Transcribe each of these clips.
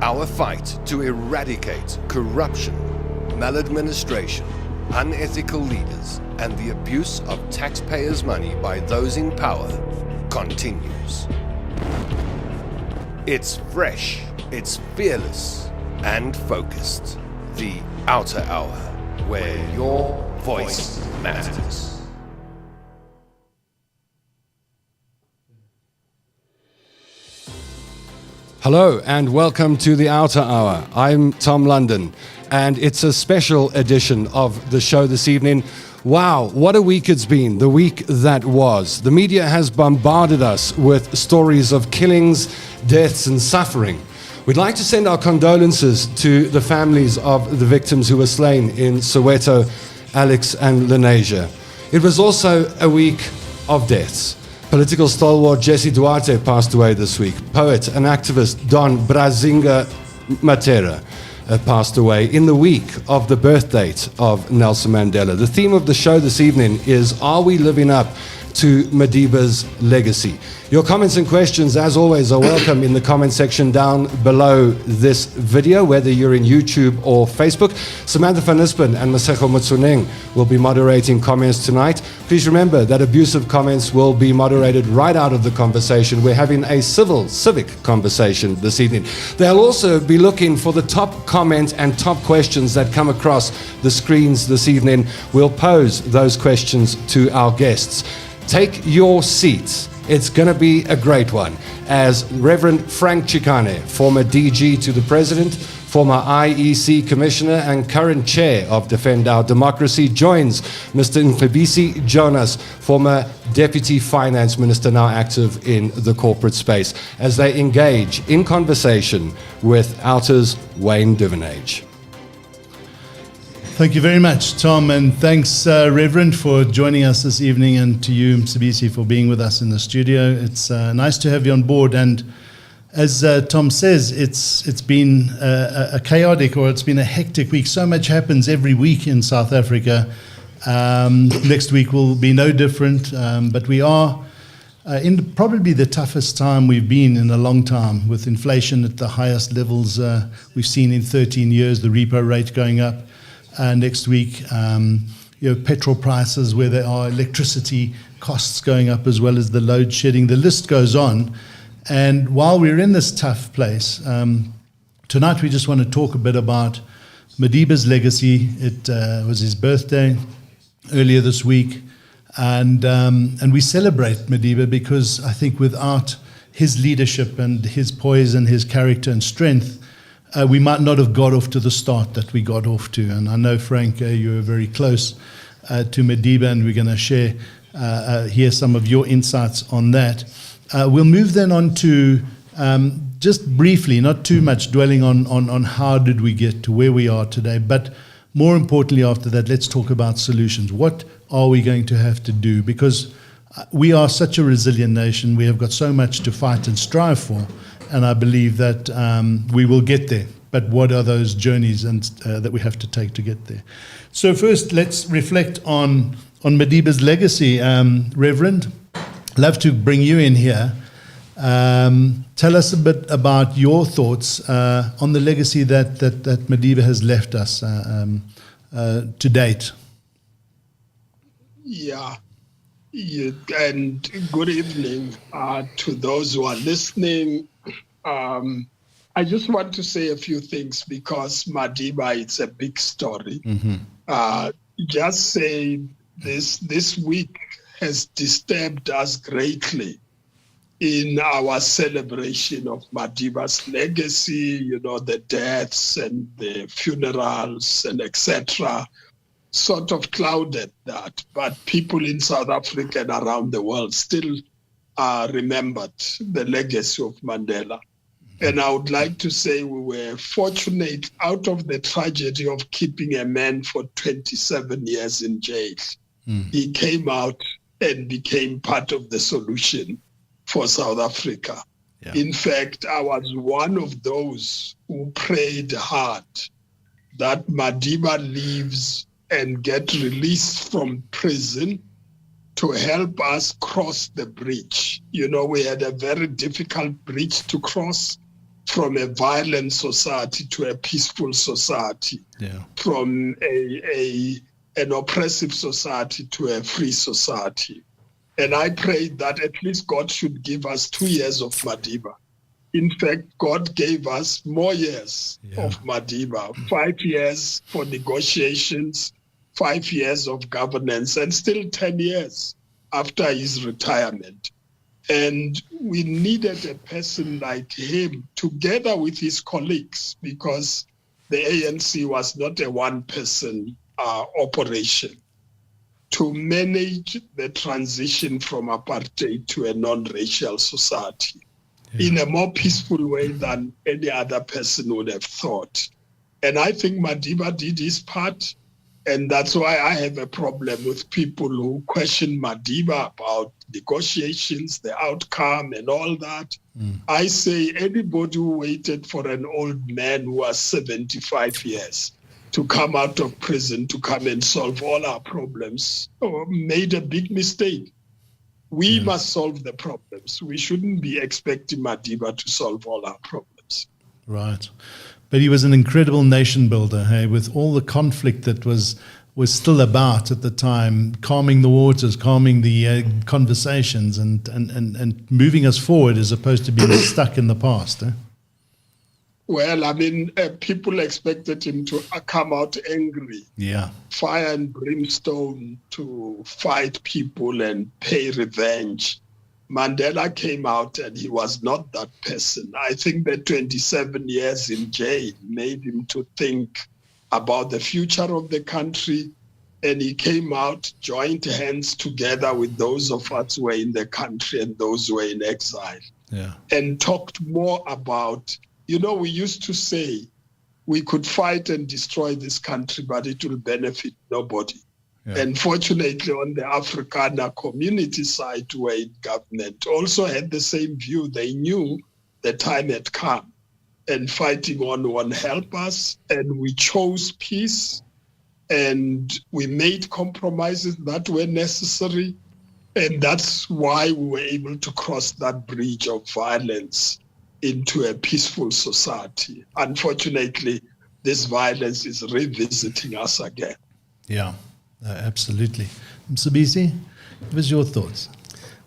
Our fight to eradicate corruption, maladministration, unethical leaders, and the abuse of taxpayers' money by those in power continues. It's fresh, it's fearless, and focused. The Outer Hour, where your voice matters. Hello and welcome to the Outer Hour. I'm Tom London and it's a special edition of the show this evening. Wow, what a week it's been, the week that was. The media has bombarded us with stories of killings, deaths and suffering. We'd like to send our condolences to the families of the victims who were slain in Soweto, Alex and Lenasia. It was also a week of deaths. Political stalwart Jesse Duarte passed away this week. Poet and activist Don Brazinga Matera passed away in the week of the birth date of Nelson Mandela. The theme of the show this evening is, are we living up to Madiba's legacy? Your comments and questions, as always, are welcome in the comment section down below this video, whether you're in YouTube or Facebook. Samantha van Nispen and Masego Motsuneng will be moderating comments tonight. Please remember that abusive comments will be moderated right out of the conversation. We're having a civic conversation this evening. They'll also be looking for the top comment and top questions that come across the screens this evening. We'll pose those questions to our guests. Take your seats. It's going to be a great one. As Reverend Frank Chikane, former DG to the President, former IEC Commissioner and current Chair of Defend Our Democracy, joins Mr. Mcebisi Jonas, former Deputy Finance Minister, now active in the corporate space, as they engage in conversation with Outer's Wayne Duvenage. Thank you very much, Tom, and thanks, Reverend, for joining us this evening, and to you, Mcebisi, for being with us in the studio. It's nice to have you on board, and as Tom says, it's been a chaotic, or it's been a hectic week. So much happens every week in South Africa. Next week will be no different, but we are in probably the toughest time we've been in a long time, with inflation at the highest levels we've seen in 13 years, the repo rate going up. Next week, petrol prices where they are, electricity costs going up, as well as the load shedding. The list goes on. And while we're in this tough place, tonight we just want to talk a bit about Madiba's legacy. It was his birthday earlier this week, and we celebrate Madiba because I think without his leadership and his poise and his character and strength, we might not have got off to the start that we got off to. And I know, Frank, you were very close to Madiba, and we're going to hear some of your insights on that. We'll move then on to, just briefly, not too much dwelling on how did we get to where we are today, but more importantly after that, let's talk about solutions. What are we going to have to do? Because we are such a resilient nation. We have got so much to fight and strive for. And I believe that we will get there. But what are those journeys and that we have to take to get there? So first, let's reflect on Madiba's legacy. Reverend, love to bring you in here. Tell us a bit about your thoughts on the legacy that Madiba has left us to date. Yeah. And good evening to those who are listening. I just want to say a few things because Madiba, it's a big story. Mm-hmm. Just say this week has disturbed us greatly in our celebration of Madiba's legacy, the deaths and the funerals and etc. sort of clouded that. But people in South Africa and around the world still remembered the legacy of Mandela. And I would like to say we were fortunate out of the tragedy of keeping a man for 27 years in jail. He came out and became part of the solution for South Africa. Yeah. In fact, I was one of those who prayed hard that Madiba leaves and get released from prison to help us cross the bridge. We had a very difficult bridge to cross from a violent society to a peaceful society, from an oppressive society to a free society. And I pray that at least God should give us 2 years of Madiba. In fact, God gave us more years of Madiba, 5 years for negotiations, 5 years of governance, and still 10 years after his retirement. And we needed a person like him together with his colleagues, because the ANC was not a one-person operation, to manage the transition from apartheid to a non-racial society in a more peaceful way than any other person would have thought. And I think Madiba did his part, and that's why I have a problem with people who question Madiba about negotiations, the outcome, and all that. I say anybody who waited for an old man who was 75 years to come out of prison to come and solve all our problems made a big mistake. We must solve the problems. We shouldn't be expecting Madiba to solve all our problems. Right. But he was an incredible nation builder, hey, with all the conflict that was still about at the time, calming the waters, calming the conversations, and moving us forward as opposed to being stuck in the past. Eh? Well, I mean, people expected him to come out angry, fire and brimstone to fight people and pay revenge. Mandela came out and he was not that person. I think the 27 years in jail made him to think about the future of the country, and he came out, joined hands together with those of us who were in the country and those who were in exile, and talked more about, you know, we used to say we could fight and destroy this country, but it will benefit nobody. And fortunately, on the Afrikaner community side, who were in government, also had the same view. They knew the time had come, and fighting on won't help us. And we chose peace, and we made compromises that were necessary. And that's why we were able to cross that bridge of violence into a peaceful society. Unfortunately, this violence is revisiting us again. Yeah. Absolutely. Mcebisi, what was your thoughts?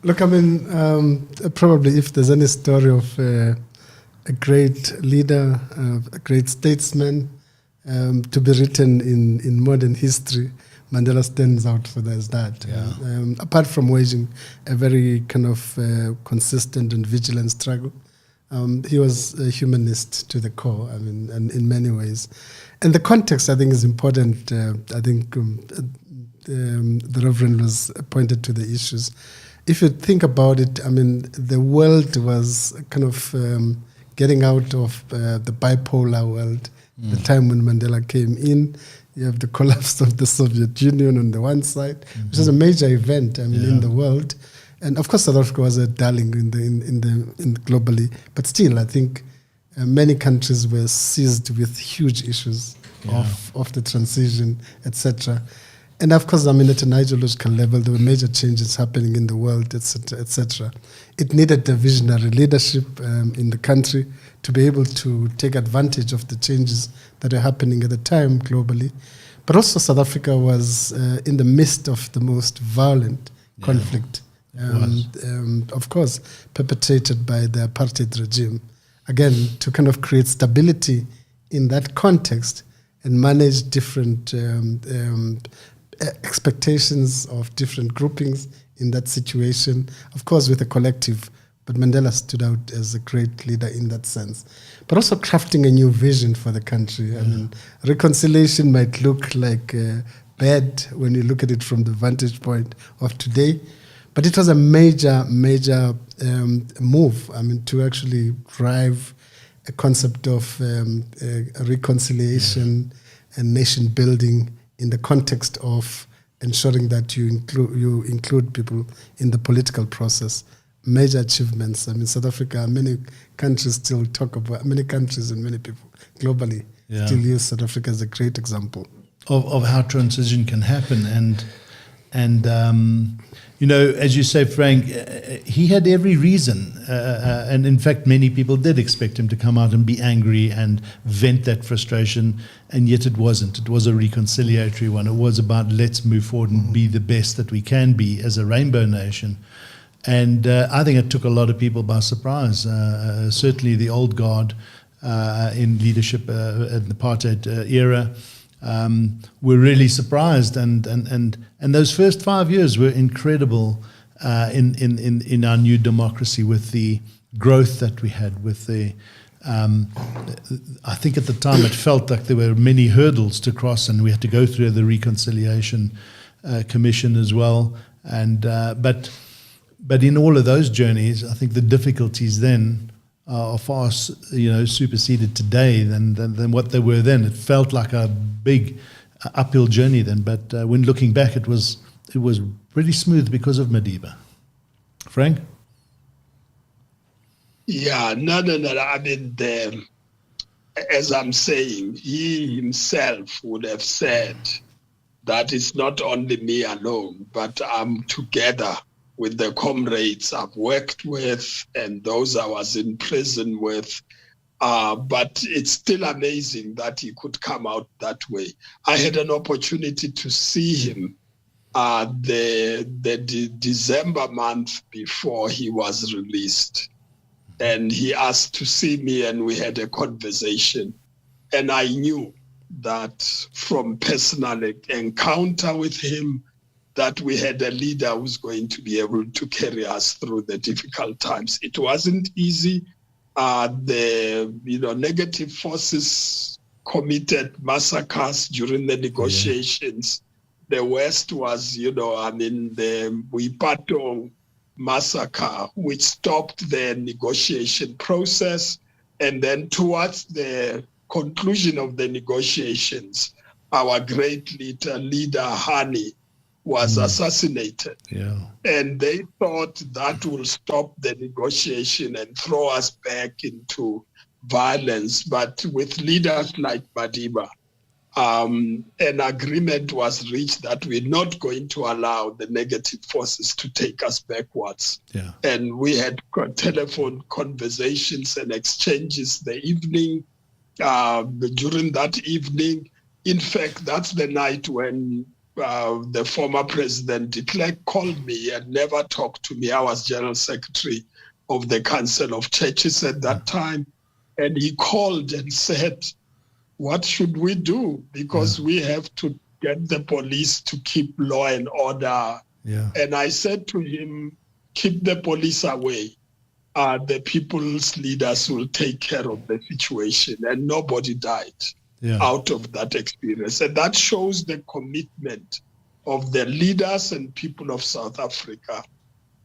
Look, I mean, probably if there's any story of a great leader, a great statesman to be written in modern history, Mandela stands out for that. Apart from waging a very kind of consistent and vigilant struggle, he was a humanist to the core, I mean, and in many ways. And the context, I think, is important. I think the Reverend was pointed to the issues. If you think about it, I mean, the world was kind of getting out of the bipolar world. The time when Mandela came in, you have the collapse of the Soviet Union on the one side, which is a major event, I mean, in the world. And of course, South Africa was a darling in globally, but still, I think many countries were seized with huge issues of the transition, etc. And of course, I mean, at an ideological level, there were major changes happening in the world, etc., etc. It needed a visionary leadership in the country to be able to take advantage of the changes that were happening at the time globally. But also, South Africa was in the midst of the most violent conflict, of course, perpetrated by the apartheid regime. Again, to kind of create stability in that context and manage different expectations of different groupings in that situation, of course with a collective, but Mandela stood out as a great leader in that sense. But also crafting a new vision for the country. I mean, reconciliation might look like bad when you look at it from the vantage point of today, but it was a major move, I mean, to actually drive a concept of reconciliation and nation building in the context of ensuring that you include people in the political process. Major achievements. I mean, South Africa, many countries still talk about, many countries and many people globally still use South Africa as a great example of how transition can happen. And And, as you say, Frank, he had every reason. And in fact, many people did expect him to come out and be angry and vent that frustration. And yet it wasn't. It was a reconciliatory one. It was about let's move forward and be the best that we can be as a rainbow nation. And I think it took a lot of people by surprise. Certainly the old guard in leadership in the apartheid era were really surprised. And those first 5 years were incredible in our new democracy, with the growth that we had, with the I think at the time it felt like there were many hurdles to cross, and we had to go through the Reconciliation Commission as well. And but in all of those journeys, I think the difficulties then are far, superseded today than what they were then. It felt like a big uphill journey then, but when looking back, it was pretty smooth because of Madiba. Frank? Yeah, no. I mean, as I'm saying, he himself would have said that it's not only me alone, but I'm together with the comrades I've worked with and those I was in prison with. But it's still amazing that he could come out that way. I had an opportunity to see him the December month before he was released. And he asked to see me, and we had a conversation. And I knew that from personal encounter with him, that we had a leader who's going to be able to carry us through the difficult times. It wasn't easy. The negative forces committed massacres during the negotiations. Yeah. The West was, the Wipato massacre, which stopped the negotiation process. And then towards the conclusion of the negotiations, our great leader Hani, was assassinated. Yeah. And they thought that will stop the negotiation and throw us back into violence. But with leaders like Madiba, an agreement was reached that we're not going to allow the negative forces to take us backwards. Yeah. And we had telephone conversations and exchanges the evening. During that evening, in fact, that's the night when the former president de Klerk called me and never talked to me. I was general secretary of the Council of Churches at that time. And he called and said, what should we do? Because we have to get the police to keep law and order. Yeah. And I said to him, keep the police away. The people's leaders will take care of the situation. And nobody died. Yeah. Out of that experience. And that shows the commitment of the leaders and people of South Africa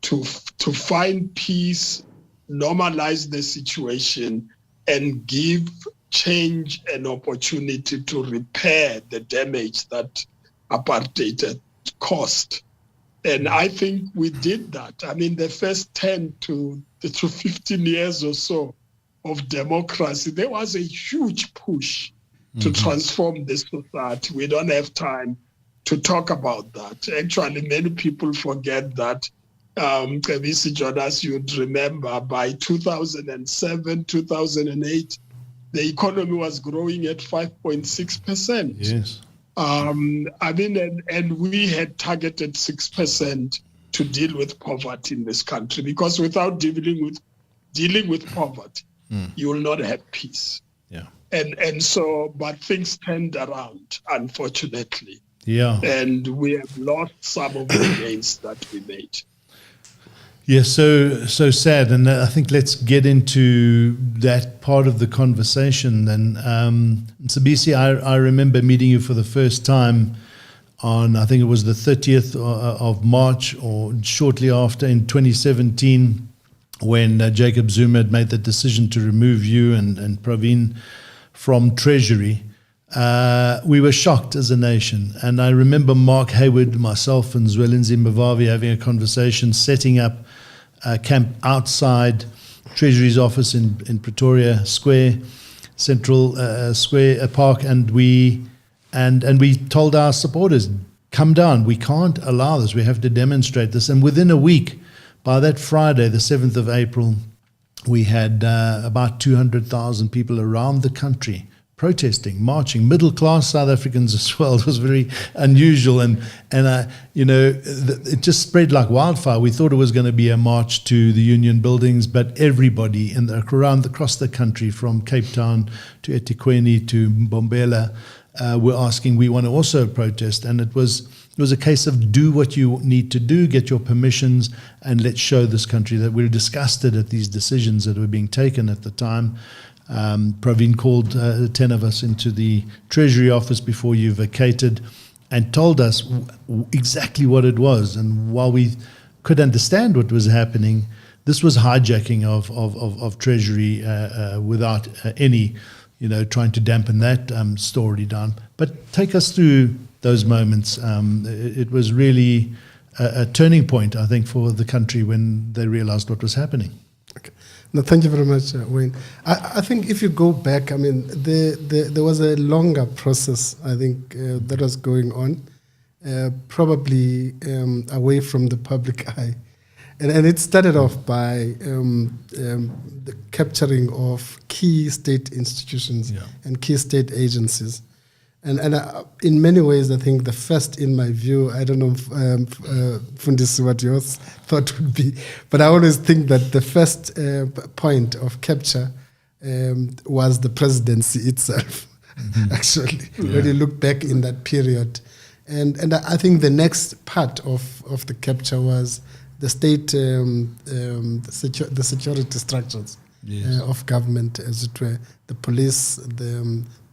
to find peace, normalize the situation, and give change an opportunity to repair the damage that apartheid had caused. And I think we did that. I mean, the first 10 to 15 years or so of democracy, there was a huge push to transform this society. We don't have time to talk about that. Actually, many people forget that. Mcebisi, Jonas, you'd remember by 2007, 2008, the economy was growing at 5.6%. Yes. And we had targeted 6% to deal with poverty in this country, because without dealing with poverty, you will not have peace. Yeah. And so, but things turned around, unfortunately. Yeah. And we have lost some of the gains that we made. Yeah, so sad. And I think let's get into that part of the conversation then. Mcebisi, I remember meeting you for the first time on, I think it was the 30th of March or shortly after in 2017, when Jacob Zuma had made the decision to remove you and Pravin from Treasury. We were shocked as a nation. And I remember Mark Hayward, myself, and Zwelinzi Mavavi having a conversation, setting up a camp outside Treasury's office in Pretoria Square, Central Square Park, and we told our supporters, come down. We can't allow this. We have to demonstrate this. And within a week, by that Friday, the 7th of April, we had about 200,000 people around the country protesting, marching, middle-class South Africans as well. It was very unusual, and it just spread like wildfire. We thought it was going to be a march to the Union buildings, but everybody across the country, from Cape Town to eThekwini to Mbombela, were asking, we want to also protest. And it was a case of do what you need to do, get your permissions, and let's show this country that we're disgusted at these decisions that were being taken at the time. Praveen called 10 of us into the Treasury office before you vacated and told us exactly what it was. And while we could understand what was happening, this was hijacking of Treasury without any, trying to dampen that story down. But take us through those moments. It was really a turning point, I think, for the country when they realized what was happening. Okay. No, thank you very much, Wayne. I think if you go back, there was a longer process, I think, that was going on, probably away from the public eye. And it started off by the capturing of key state institutions and key state agencies. And in many ways, I think the first, in my view, I don't know, Fundisi, what yours thought would be, but I always think that the first point of capture was the presidency itself, actually, when you look back in that period. And I think the next part of the capture was the state, the security structures of government, as it were, the police,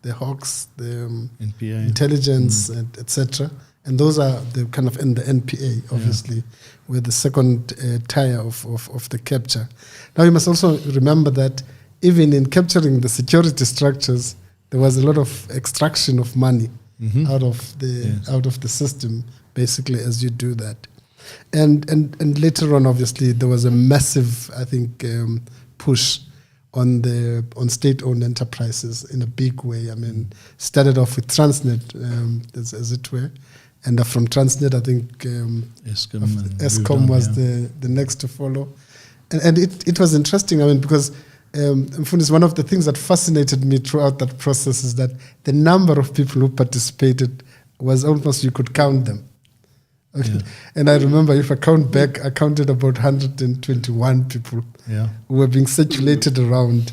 the Hawks, the NPA, intelligence, etc. And those are the kind of, and the NPA, obviously, were the second tier of the capture. Now, you must also remember that even in capturing the security structures, there was a lot of extraction of money out of the system, basically, as you do that. And later on, obviously, there was a massive, I think, push on state-owned enterprises in a big way. Started off with Transnet, as it were, and from Transnet, I think Eskom was the next to follow, and it was interesting. Because one of the things that fascinated me throughout that process is that the number of people who participated was almost, you could count them. And I remember, if I count back, I counted about 121 people who were being circulated around,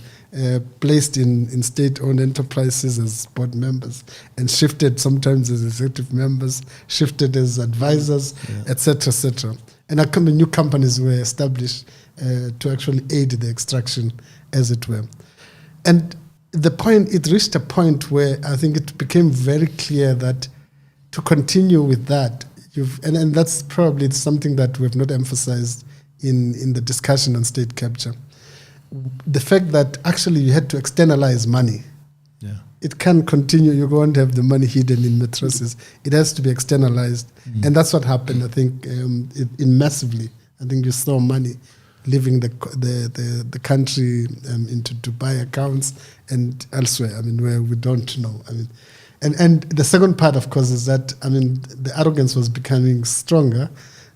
placed in state-owned enterprises as board members, and shifted sometimes as executive members, shifted as advisors, etc., etc. And new companies were established to actually aid the extraction, as it were. And it reached a point where I think it became very clear that to continue with that, and that's probably something that we've not emphasized in the discussion on state capture. The fact that actually you had to externalize money. It can't continue. You won't have the money hidden in mattresses. It has to be externalized. And that's what happened, I think, in massively. I think you saw money leaving the country into Dubai accounts and elsewhere, where we don't know. And the second part, of course, is that, the arrogance was becoming stronger.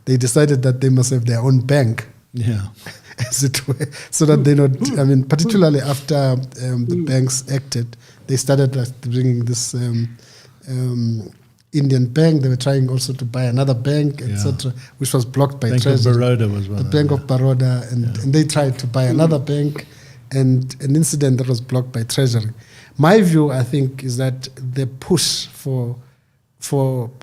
They decided that they must have their own bank, as it were, so that they not, particularly after the banks acted, they started bringing this Indian bank. They were trying also to buy another bank, etc., which was blocked by Treasury. Bank of Baroda was one. The Bank of Baroda, and they tried to buy another bank, and an incident that was blocked by Treasury. My view, I think, is that the push for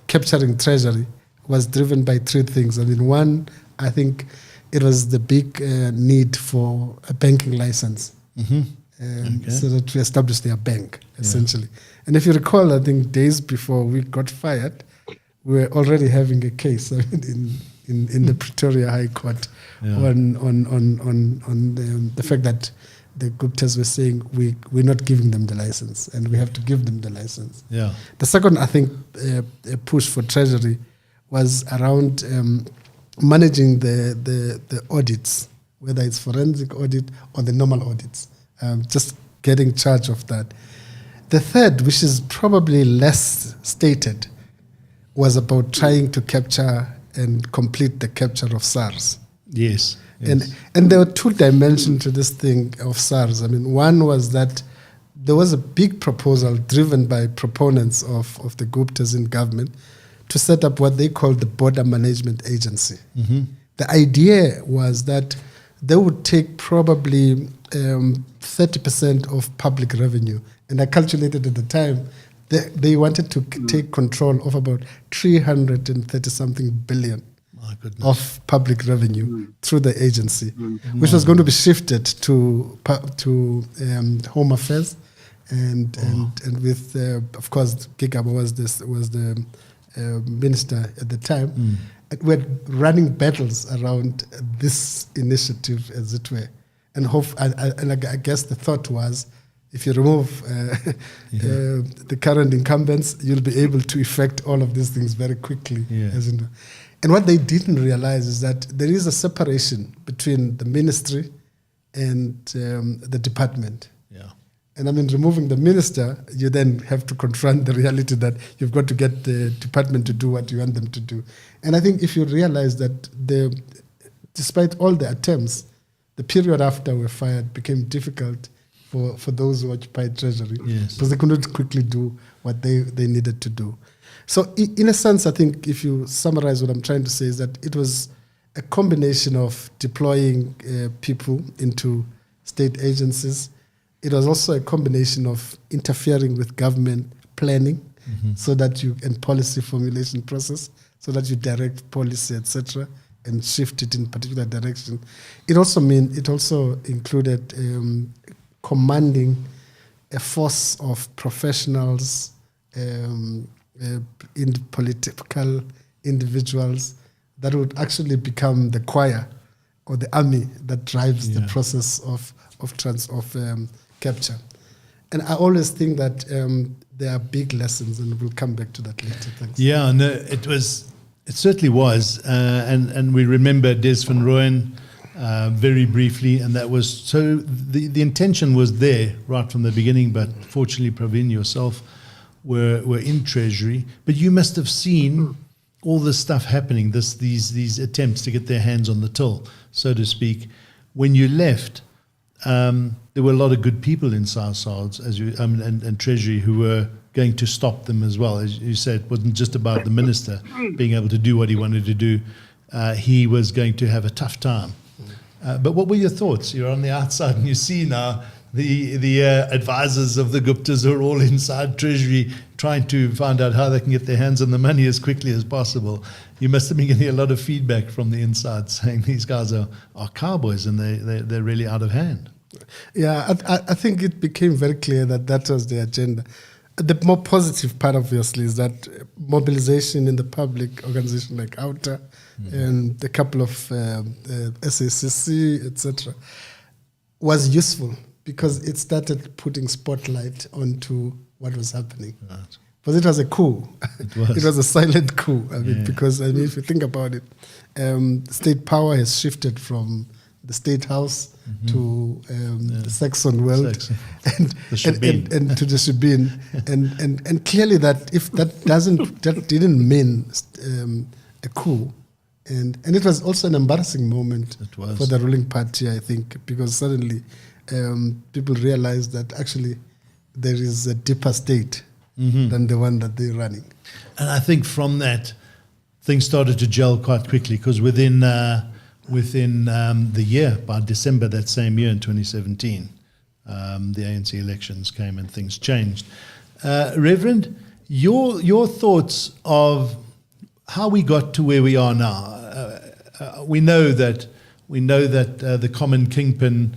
capturing Treasury was driven by three things. One, I think it was the big need for a banking license, so that we established their bank, essentially. And if you recall, I think days before we got fired, we were already having a case in the Pretoria High Court on the fact that the Guptas were saying we're not giving them the license, and we have to give them the license. The second, I think, push for Treasury was around managing the audits, whether it's forensic audit or the normal audits, just getting charge of that. The third, which is probably less stated, was about trying to capture and complete the capture of SARS. Yes. And there were two dimensions to this thing of SARS. I mean, one was that there was a big proposal driven by proponents of the Guptas in government to set up what they called the Border Management Agency. The idea was that they would take probably 30% of public revenue. And I calculated at the time, they wanted to take control of about 330-something billion of public revenue through the agency, which was going to be shifted to Home Affairs, and with of course Gigaba was the minister at the time. We're running battles around this initiative, as it were, and I guess the thought was, if you remove the current incumbents, you'll be able to effect all of these things very quickly. And what they didn't realize is that there is a separation between the ministry and the department. And I mean, removing the minister, you then have to confront the reality that you've got to get the department to do what you want them to do. And I think if you realize that despite all the attempts, the period after we're fired became difficult for those who occupied Treasury, because they couldn't quickly do what they needed to do. So in a sense, I think if you summarize what I'm trying to say is that it was a combination of deploying people into state agencies. It was also a combination of interfering with government planning so that and policy formulation process, so that you direct policy, etc., and shift it in particular direction. It also included commanding a force of professionals, in political individuals that would actually become the choir or the army that drives the process of capture. And I always think that there are big lessons, and we'll come back to that later. Thanks. Yeah, no, it certainly was, and we remember Des van Rooyen very briefly, and that was so. The intention was there right from the beginning, but fortunately, Praveen, yourself were in Treasury, but you must have seen all this stuff happening, these attempts to get their hands on the till, so to speak. When you left, there were a lot of good people in SARS and Treasury who were going to stop them as well. As you said, it wasn't just about the minister being able to do what he wanted to do. He was going to have a tough time. But what were your thoughts? You're on the outside and you see now the advisors of the Guptas are all inside Treasury trying to find out how they can get their hands on the money as quickly as possible. You must have been getting a lot of feedback from the inside saying these guys are cowboys and they're really out of hand. Yeah, I think it became very clear that was the agenda. The more positive part, obviously, is that mobilization in the public organization like OUTA and a couple of SACC, etc., was useful because it started putting spotlight onto what was happening. Right. Because it was a coup. It was a silent coup. Because if you think about it, state power has shifted from the State House to the Saxon world and to the Shebeen. and clearly that if that didn't mean a coup, and it was also an embarrassing moment for the ruling party, I think, because suddenly people realized that actually there is a deeper state than the one that they're running. And I think from that, things started to gel quite quickly because within the year, by December that same year in 2017, the ANC elections came and things changed. Reverend, your thoughts of how we got to where we are now. We know that the common kingpin,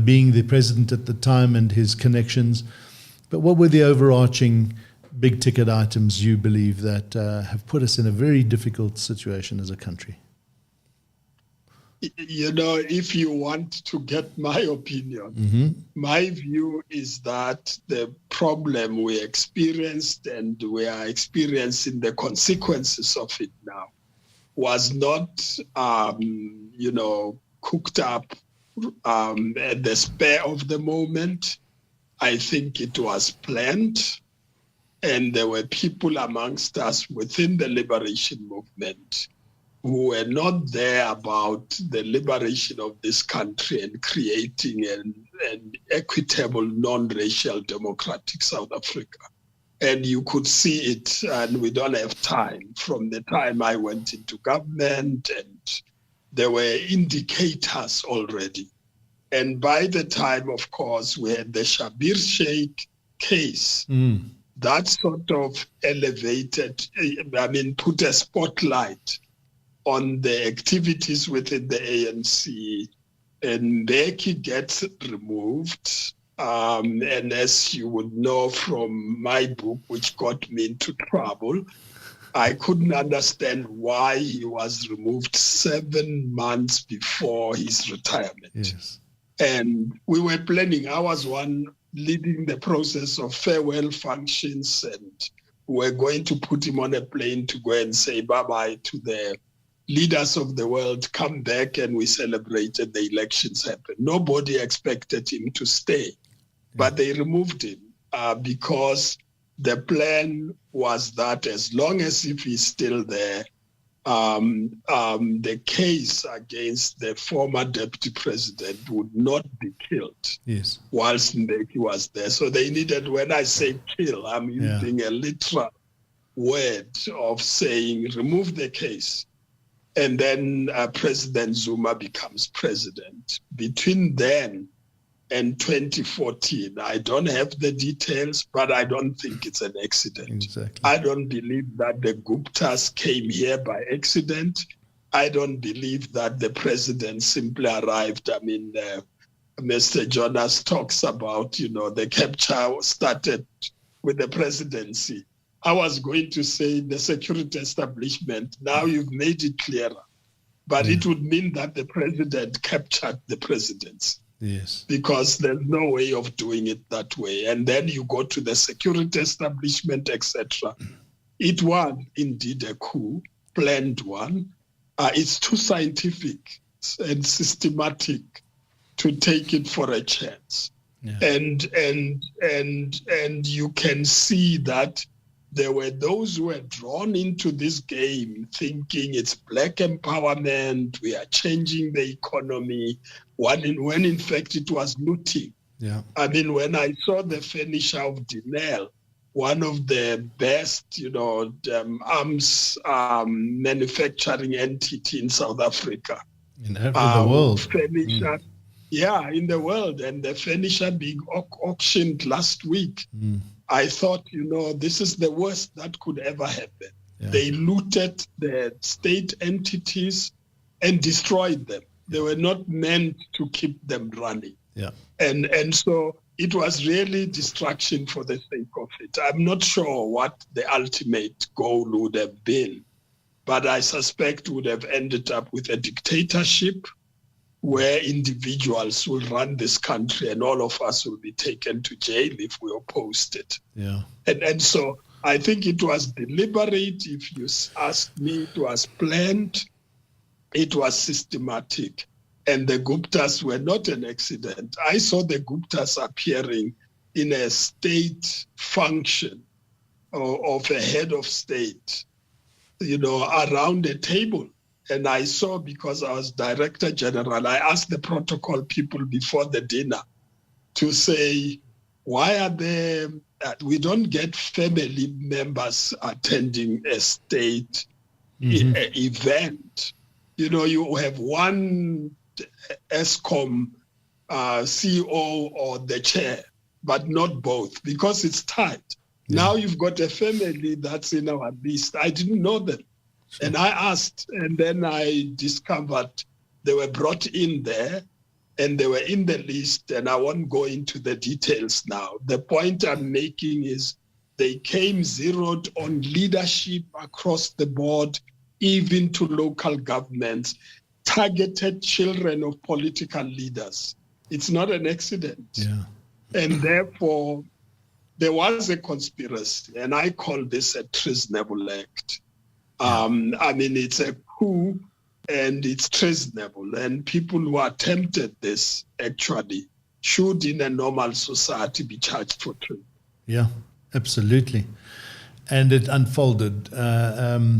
being the president at the time and his connections, but what were the overarching big ticket items you believe that have put us in a very difficult situation as a country? You know, if you want to get my opinion, my view is that the problem we experienced and we are experiencing the consequences of it now was not, cooked up at the spur of the moment. I think it was planned. And there were people amongst us within the liberation movement who were not there about the liberation of this country and creating an equitable, non-racial, democratic South Africa. And you could see it, and we don't have time. From the time I went into government, and there were indicators already. And by the time, of course, we had the Shabir Sheikh case, that sort of elevated, put a spotlight on the activities within the ANC, and Mbeki gets removed. And as you would know from my book, which got me into trouble, I couldn't understand why he was removed 7 months before his retirement. Yes. And we were planning, I was one leading the process of farewell functions, and we were going to put him on a plane to go and say bye-bye to the leaders of the world, come back, and we celebrated the elections happened. Nobody expected him to stay, but they removed him because the plan was that as long as if he's still there, the case against the former deputy president would not be killed whilst Mbeki was there. So they needed, when I say kill, I'm using a literal word of saying remove the case. And then President Zuma becomes president. Between then and 2014, I don't have the details, but I don't think it's an accident. Exactly. I don't believe that the Guptas came here by accident. I don't believe that the president simply arrived. Mr. Jonas talks about, the capture started with the presidency. I was going to say the security establishment. Now you've made it clearer. But it would mean that the president captured the presidency. Yes. Because there's no way of doing it that way. And then you go to the security establishment, etc. It was indeed a coup, planned one. It's too scientific and systematic to take it for a chance. Yeah. And you can see that there were those who were drawn into this game thinking it's black empowerment, we are changing the economy, when in fact it was looting. Yeah. When I saw the furniture of Dinel, one of the best, arms manufacturing entity in South Africa. In the world. Furniture, in the world. And the furniture being auctioned last week. I thought, this is the worst that could ever happen. Yeah. They looted the state entities and destroyed them. They were not meant to keep them running. Yeah. And so it was really destruction for the sake of it. I'm not sure what the ultimate goal would have been, but I suspect would have ended up with a dictatorship where individuals will run this country and all of us will be taken to jail if we opposed it. Yeah. And so I think it was deliberate. If you ask me, it was planned. It was systematic. And the Guptas were not an accident. I saw the Guptas appearing in a state function of a head of state, around a table. And I saw, because I was Director General, I asked the protocol people before the dinner to say, why are there, we don't get family members attending a state event. You have one ESCOM CEO or the chair, but not both, because it's tight. Yeah. Now you've got a family that's in our list. I didn't know them. Sure. And I asked, and then I discovered they were brought in there and they were in the list, and I won't go into the details now. The point I'm making is they came zeroed on leadership across the board, even to local governments, targeted children of political leaders. It's not an accident. Yeah. And therefore, there was a conspiracy, and I call this a treasonable act. It's a coup and it's treasonable, and people who attempted this actually should in a normal society be charged for treason. Yeah. Absolutely. And it unfolded. As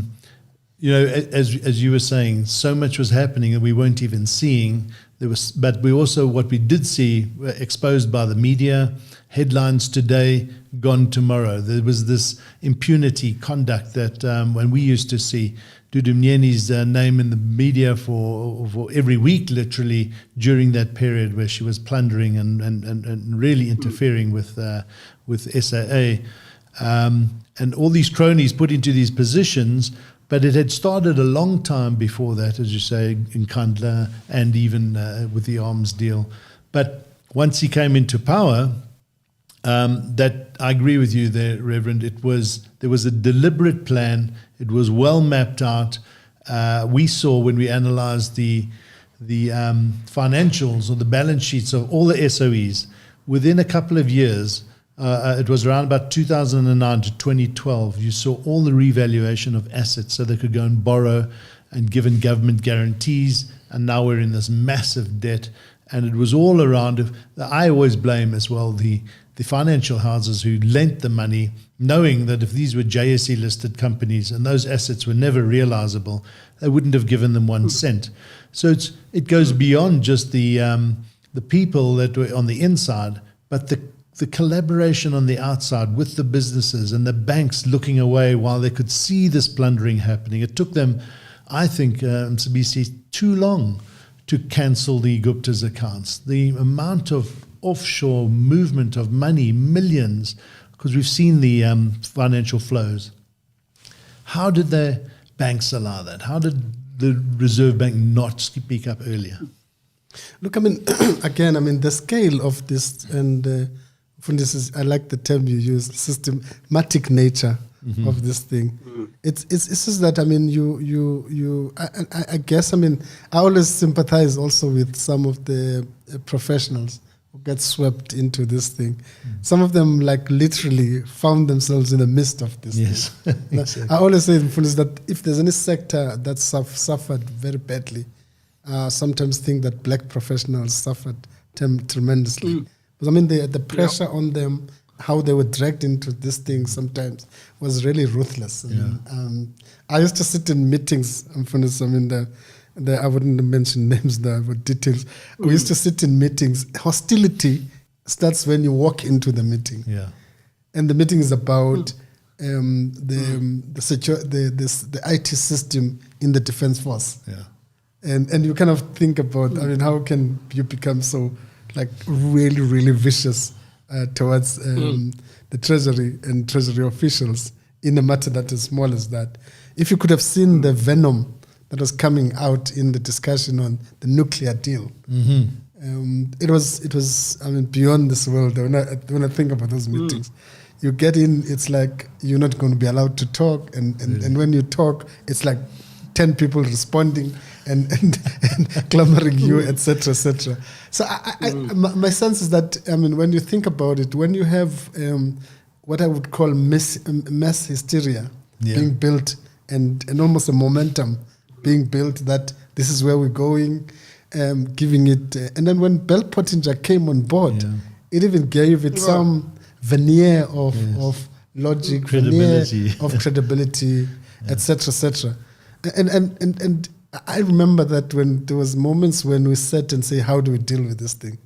you were saying, so much was happening that we weren't even seeing. But what we did see were exposed by the media. Headlines today, gone tomorrow. There was this impunity conduct that when we used to see Duvenag's name in the media for every week, literally, during that period where she was plundering and really interfering with SAA. And all these cronies put into these positions, but it had started a long time before that, as you say, in Kandla and even with the arms deal. But once he came into power, that I agree with you there, Reverend. There was a deliberate plan. It was well mapped out. We saw when we analysed the financials or the balance sheets of all the SOEs within a couple of years. It was around about 2009 to 2012. You saw all the revaluation of assets, so they could go and borrow and given government guarantees. And now we're in this massive debt, and it was all around. I always blame as well the financial houses who lent the money, knowing that if these were JSE listed companies and those assets were never realizable, they wouldn't have given them 1 cent. So it goes beyond just the people that were on the inside, but the collaboration on the outside with the businesses and the banks looking away while they could see this plundering happening. It took them, I think, Mcebisi, too long to cancel the Gupta's accounts. The amount of offshore movement of money, millions, because we've seen the financial flows. How did the banks allow that? How did the Reserve Bank not speak up earlier? Look, again, the scale of this, and for this I like the term you use, systematic nature of this thing. It's just that, I guess, I always sympathize also with some of the professionals who get swept into this thing. Some of them literally found themselves in the midst of this thing. Exactly. I always say that if there's any sector that suffered very badly, sometimes think that black professionals suffered tremendously. But the pressure on them, how they were dragged into this thing sometimes was really ruthless. I used to sit in meetings, I wouldn't mention names there, but details. We used to sit in meetings. Hostility starts when you walk into the meeting. Yeah. And the meeting is about the IT system in the defense force. Yeah. And you kind of think about, how can you become so really, really vicious towards the treasury and treasury officials in a matter that is small as that. If you could have seen the venom that was coming out in the discussion on the nuclear deal, it was beyond this world. When I think about those meetings, you get in, it's like you're not going to be allowed to talk, and when you talk, it's like 10 people responding and clamoring you, etc., etc. So my sense is that, when you think about it, when you have what I would call mass hysteria being built and almost a momentum being built that this is where we're going, giving it, and then when Bell Pottinger came on board, it even gave it some veneer of logic, credibility, of credibility, etc., etc. And I remember that when there was moments when we sat and say, how do we deal with this thing?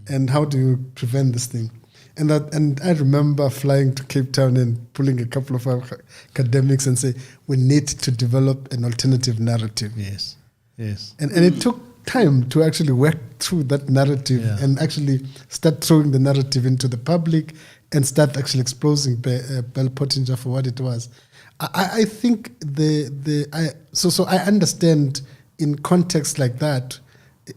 And how do you prevent this thing? And I remember flying to Cape Town and pulling a couple of our academics and say, we need to develop an alternative narrative. Yes. And it took time to actually work through that narrative and actually start throwing the narrative into the public and start actually exposing Bell Pottinger for what it was. I think so I understand in context like that.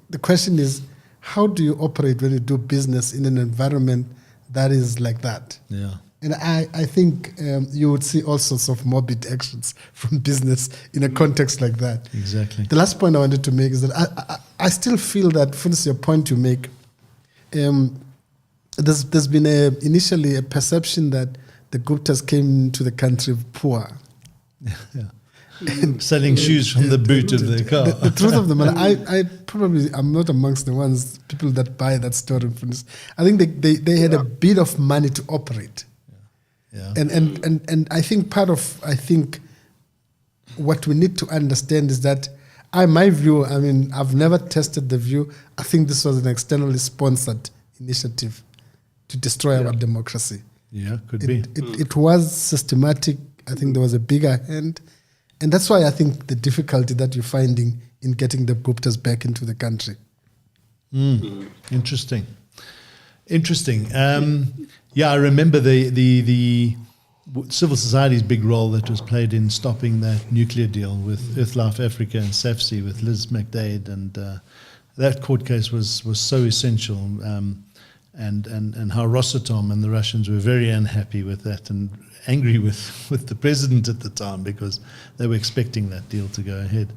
The question is, how do you operate when you do business in an environment that is like that? Yeah. And I think you would see all sorts of morbid actions from business in a context like that. Exactly. The last point I wanted to make is that I still feel that, for instance, your point you make, there's been initially a perception that the Guptas came to the country poor. And selling shoes from the boot of the car. The truth of the matter, I probably am not amongst the people that buy that story. I think they had a bit of money to operate. Yeah. And I think what we need to understand is that my view, I've never tested the view. I think this was an externally sponsored initiative to destroy our democracy. Yeah, could be. It was systematic. I think there was a bigger hand. And that's why I think the difficulty that you're finding in getting the Guptas back into the country. Interesting. I remember the civil society's big role that was played in stopping that nuclear deal with Earthlife Africa and SAFSI with Liz McDade, and that court case was so essential, and how Rosatom and the Russians were very unhappy with that and angry with the president at the time because they were expecting that deal to go ahead.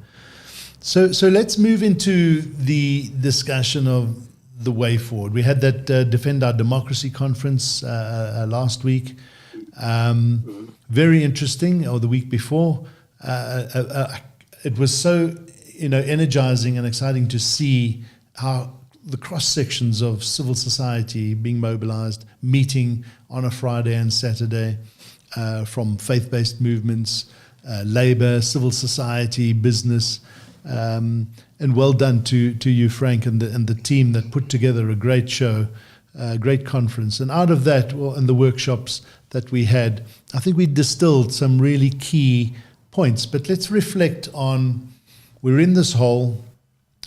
So let's move into the discussion of the way forward. We had that Defend Our Democracy conference last week. Very interesting, or the week before. It was so energizing and exciting to see how the cross sections of civil society being mobilized, meeting on a Friday and Saturday, from faith-based movements, labor, civil society, business. And well done to you, Frank, and the team that put together a great show, a great conference. And out of that, and the workshops that we had, I think we distilled some really key points. But let's reflect on, we're in this hole.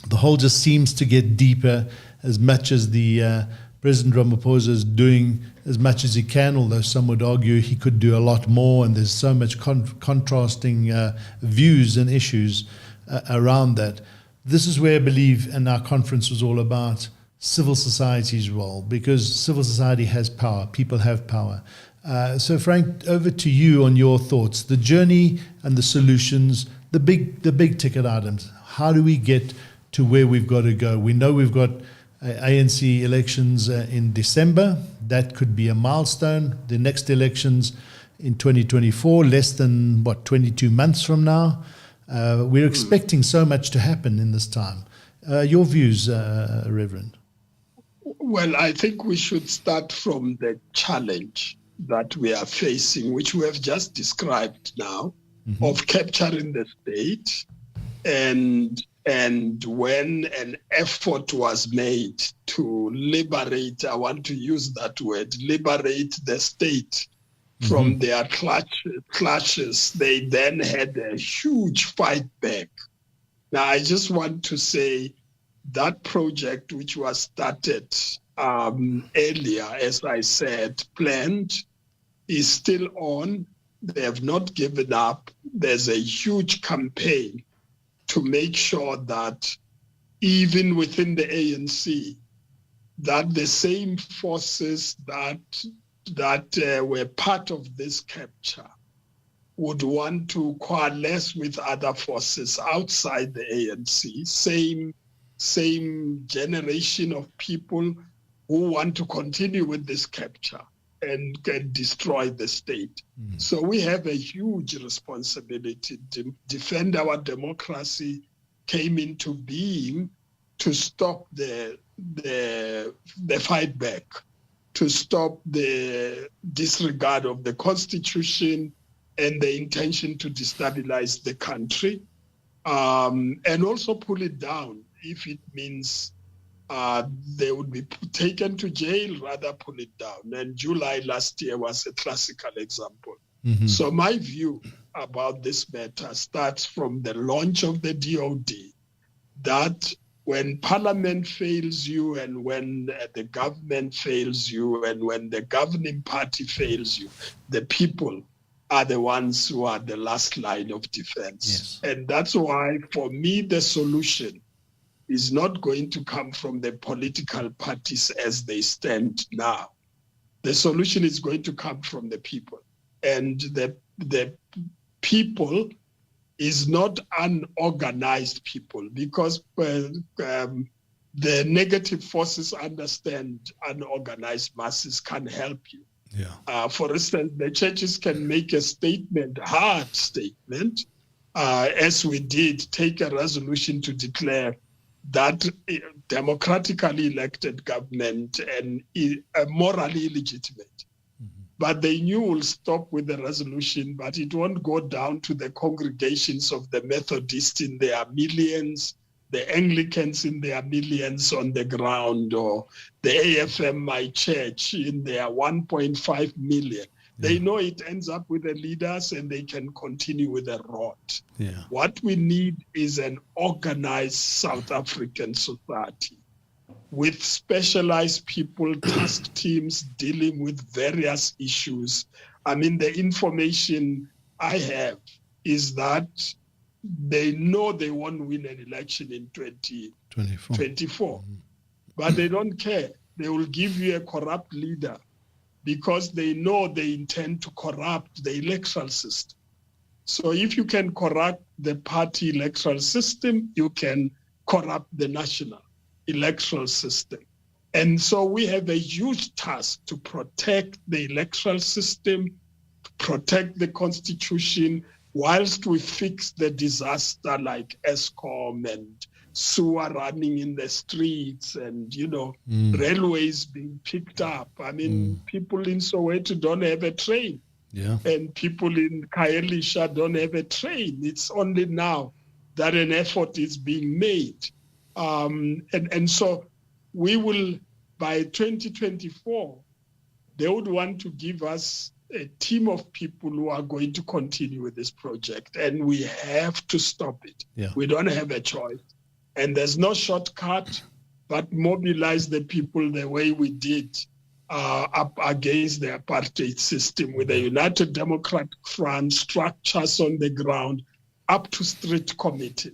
The hole just seems to get deeper as much as the President Ramaphosa is doing as much as he can, although some would argue he could do a lot more, and there's so much contrasting views and issues around that. This is where I believe, and our conference was all about, civil society's role, because civil society has power, people have power. So Frank, over to you on your thoughts, the journey and the solutions, the big ticket items. How do we get to where we've got to go? We know we've got ANC elections in December. That could be a milestone. The next elections in 2024, less than 22 months from now. We're expecting so much to happen in this time. Your views, Reverend? Well, I think we should start from the challenge that we are facing, which we have just described now, of capturing the state. And when an effort was made to liberate, I want to use that word, liberate the state from their clashes, they then had a huge fight back. Now, I just want to say that project, which was started earlier, as I said, planned, is still on. They have not given up. There's a huge campaign to make sure that even within the ANC, that the same forces that were part of this capture would want to coalesce with other forces outside the ANC, same generation of people who want to continue with this capture and can destroy the state. So we have a huge responsibility to defend our democracy, came into being to stop the fight back, to stop the disregard of the Constitution and the intention to destabilize the country, and also pull it down if it means they would be taken to jail, rather pull it down. And July last year was a classical example. So my view about this matter starts from the launch of the DOD, that when Parliament fails you and when the government fails you and when the governing party fails you, the people are the ones who are the last line of defense. Yes. And that's why, for me, the solution is not going to come from the political parties as they stand now. The solution is going to come from the people. And the people is not unorganized people, because the negative forces understand unorganized masses can help you. Yeah. For instance, the churches can make a statement, a hard statement, as we did, take a resolution to declare that democratically elected government and morally illegitimate. but they knew we'll stop with the resolution, but it won't go down to the congregations of the Methodists in their millions, the Anglicans in their millions on the ground, or the AFM, my church, in their 1.5 million. They know it ends up with the leaders and they can continue with the rot. Yeah. What we need is an organized South African society with specialized people, task teams dealing with various issues. I mean, the information I have is that they know they won't win an election in 2024, but they don't care. They will give you a corrupt leader because they know they intend to corrupt the electoral system. So if you can corrupt the party electoral system, you can corrupt the national electoral system. And so we have a huge task to protect the electoral system, to protect the constitution, whilst we fix the disaster like ESCOM and sewer running in the streets and, railways being picked up. I mean, people in Soweto don't have a train. Yeah. And people in Kaelisha don't have a train. It's only now that an effort is being made. And so we will, by 2024, they would want to give us a team of people who are going to continue with this project, and we have to stop it. Yeah. We don't have a choice. And there's no shortcut, but mobilize the people the way we did up against the apartheid system with the United Democratic Front, structures on the ground, up to street committee.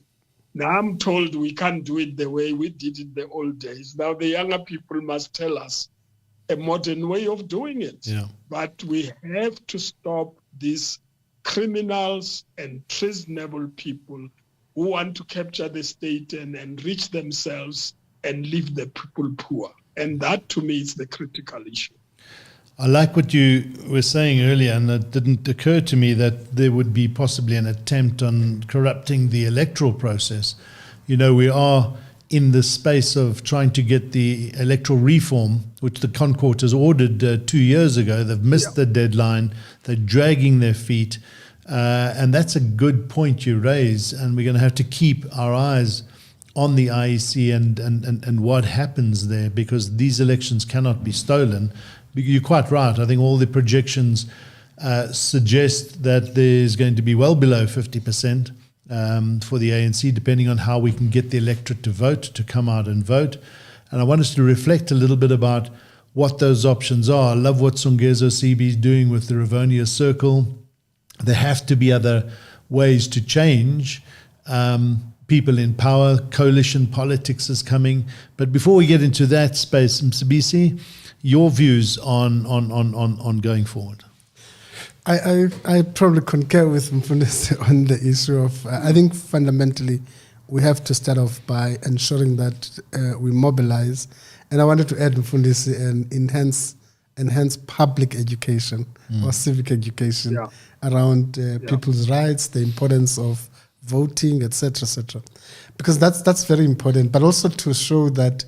Now I'm told we can't do it the way we did it the old days. Now the younger people must tell us a modern way of doing it. Yeah. But we have to stop these criminals and treasonable people who want to capture the state and enrich themselves and leave the people poor. And that, to me, is the critical issue. I like what you were saying earlier, and it didn't occur to me that there would be possibly an attempt on corrupting the electoral process. We are in the space of trying to get the electoral reform, which the Concourt has ordered 2 years ago. They've missed the deadline. They're dragging their feet. And that's a good point you raise. And we're going to have to keep our eyes on the IEC and what happens there, because these elections cannot be stolen. You're quite right. I think all the projections suggest that there's going to be well below 50% for the ANC, depending on how we can get the electorate to vote, to come out and vote. And I want us to reflect a little bit about what those options are. I love what Songezo Sibi is doing with the Rivonia Circle. There have to be other ways to change. People in power, coalition politics is coming. But before we get into that space, Mcebisi, your views on going forward? I probably concur with Mfundisi on the issue of, I think fundamentally we have to start off by ensuring that we mobilize. And I wanted to add, Mfundisi, and enhance public education or civic education around people's rights, the importance of voting, etc., etc. Because that's very important, but also to show that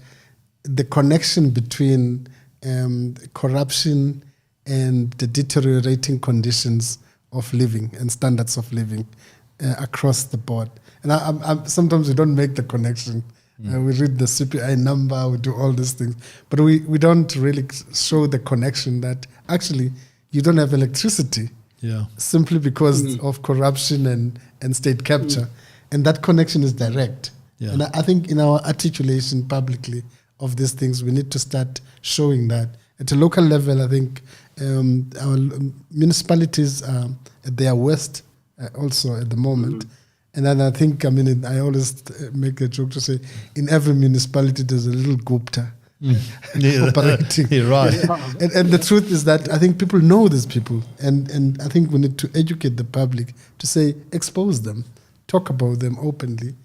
the connection between corruption and the deteriorating conditions of living and standards of living across the board. And sometimes we don't make the connection. We read the CPI number, we do all these things, but we don't really show the connection that actually you don't have electricity simply because of corruption and state capture. And that connection is direct. Yeah. And I think in our articulation publicly of these things, we need to start showing that. At a local level, I think our municipalities are at their worst also at the moment. And then I think, I always make a joke to say, in every municipality, there's a little Gupta operating. You're right. And the truth is that I think people know these people. And I think we need to educate the public to say, expose them, talk about them openly,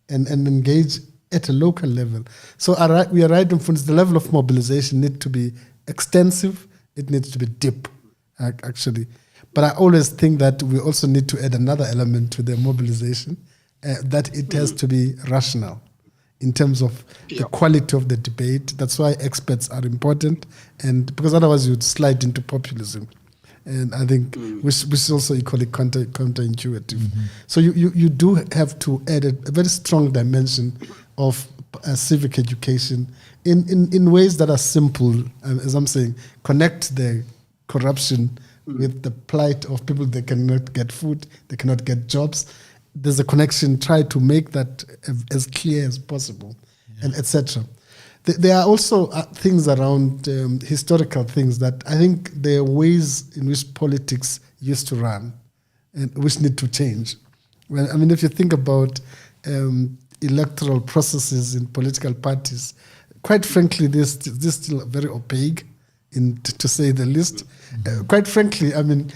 and engage at a local level. So we are right in front. The level of mobilization needs to be extensive. It needs to be deep, actually. But I always think that we also need to add another element to the mobilization, that it has to be rational in terms of the quality of the debate. That's why experts are important, and because otherwise you'd slide into populism. And I think which is also equally counterintuitive. So you do have to add a very strong dimension of civic education in ways that are simple. As I'm saying, connect the corruption with the plight of people that cannot get food, they cannot get jobs. There's a connection. Try to make that as clear as possible, and etc. There are also things around historical things that I think there are ways in which politics used to run, and which need to change. Well, I mean, if you think about electoral processes in political parties, quite frankly, this still very opaque, to say the least. Quite frankly, I mean,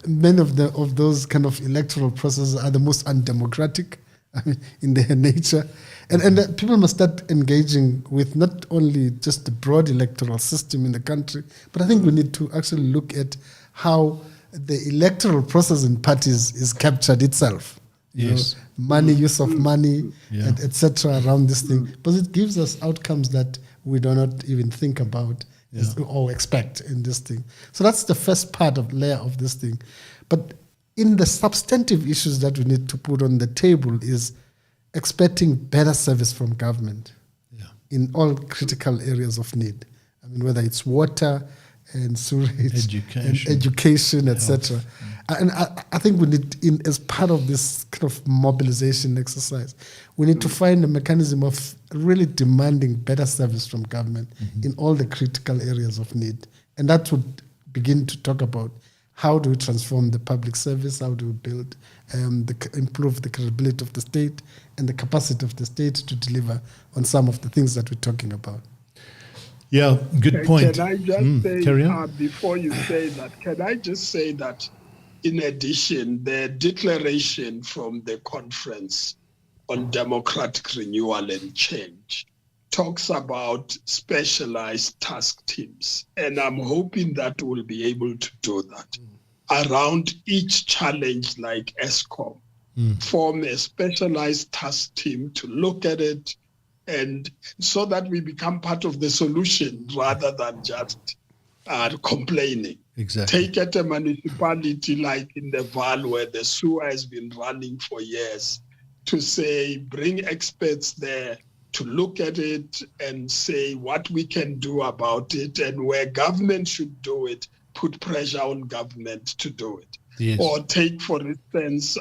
many of those kind of electoral processes are the most undemocratic, I mean, in their nature. And people must start engaging with not only just the broad electoral system in the country, but I think we need to actually look at how the electoral process in parties is captured itself. You know, money, use of money, and etc. around this thing. Because it gives us outcomes that we do not even think about or expect in this thing. So that's the first layer of this thing. But in the substantive issues that we need to put on the table is expecting better service from government in all critical areas of need. I mean, whether it's water and sewerage, education, etc. And I think we need, as part of this kind of mobilization exercise, we need to find a mechanism of really demanding better service from government in all the critical areas of need. And that would begin to talk about how do we transform the public service, how do we build, improve the credibility of the state and the capacity of the state to deliver on some of the things that we're talking about. Yeah, good point. Can I just say, carry on? before you say that, can I just say that in addition, the declaration from the Conference on Democratic Renewal and Change talks about specialized task teams. And I'm hoping that we'll be able to do that around each challenge like ESCOM. Form a specialized task team to look at it, and so that we become part of the solution rather than just complaining. Exactly. Take at a municipality like in the Val where the sewer has been running for years, to say, bring experts there to look at it and say what we can do about it, and where government should do it, put pressure on government to do it. Yes. Or take, for instance,